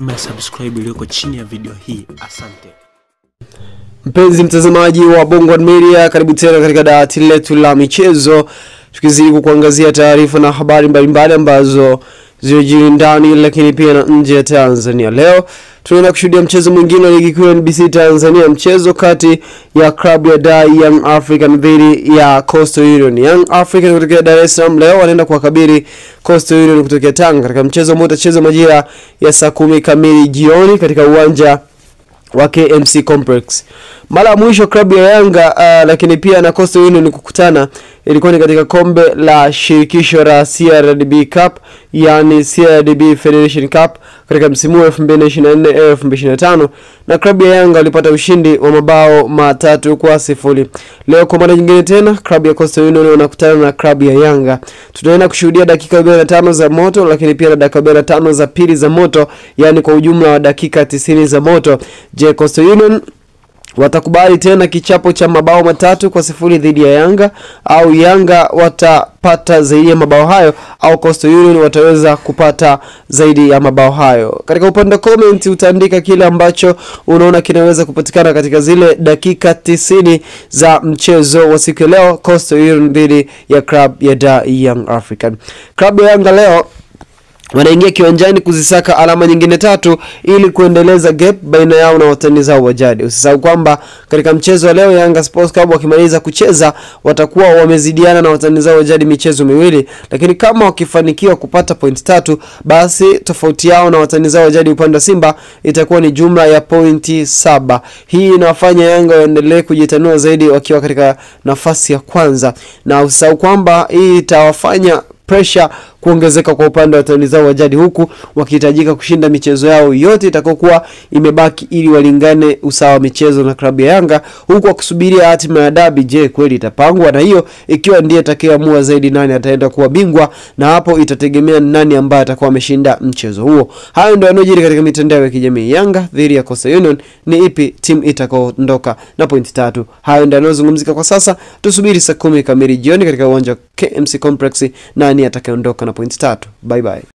Subscribe iliyoko chini ya video hii. Asante. Mpenzi mtazamaji wa Bongo Media, karibu tena katika dawati letu la michezo, tukizidi kuangazia taarifa na habari mbalimbali ambazo zinajiri ndani lakini pia na nje ya Tanzania. Leo tunaenda kushuhudia mchezo mwingine wa ligi kuu ya NBC Tanzania, mchezo kati ya klabu ya Dar Young African dhidi ya Coastal Union. Young African kutoka Dar es Salaam leo wanaenda kuwakabili Coastal Union kutoka Tanga katika mchezo ambao utachezwa majira ya saa 10 kamili jioni katika uwanja wa KMC Complex. Mara ya mwisho klabu ya Yanga lakini pia na Coastal Union kukutana ilikuwa ni katika kombe la shirikisho la CRDB Cup, yani CRDB Federation Cup katika msimu wa 2024-2025, na klabu ya Yanga walipata ushindi wa mabao 3-0. Leo kwa mara nyingine tena klabu ya Coastal Union wanakutana na klabu ya Yanga. Tutaenda kushuhudia dakika 45 za moto lakini pia na dakika 45 za pili za moto, yani kwa ujumla wa dakika 90 za moto. Je, Coastal Union watakubali tena kichapo cha mabao 3-0 dhidi ya Yanga, au Yanga watapata zaidi ya mabao hayo, au Coastal Union wataweza kupata zaidi ya mabao hayo? Katika upande wa comment utaandika kile ambacho unaona kinaweza kupatikana katika zile dakika 90 za mchezo wa siku leo, Coastal Union dhidi ya club ya Dar Young African. Club ya Yanga leo wanaingia kiwanjani kuzisaka alama nyingine 3 ili kuendeleza gap baina yao na watani zao wa jadi. Usisahau kwamba katika mchezo wa leo Yanga Sports Club wakimaliza kucheza watakuwa wamezidiana na watani zao wa jadi michezo miwili, lakini kama wakifanikiwa kupata point 3 basi tofauti yao na watani zao wa jadi upande wa Simba itakuwa ni jumla ya pointi 7. Hii inawafanya Yanga waendelee kujitanua zaidi wakiwa katika nafasi ya kwanza, na usisahau kwamba hii itawafanya pressure kuongezeka kwa upande wa watani zao wa jadi, huku wakihitajika kushinda michezo yao yote itakokuwa imebaki ili walingane usawa michezo na klabu ya Yanga, huku wakisubiria hatima ya dabi. Je, kweli itapangwa? Na hiyo ikiwa ndiye atakayeamua zaidi nani ataenda kuwa bingwa, na hapo itategemea nani ambaye atakuwa ameshinda mchezo huo. Hayo ndio yanojiri katika mitandao ya kijamii. Yanga dhidi ya Coastal Union, ni ipi timu itakayoondoka na pointi 3? Hayo ndio yanazungumzika kwa sasa. Tusubiri saa 10 kamili jioni katika uwanja KMC Complex nani atakayeondoka na pointi 3. Bye bye.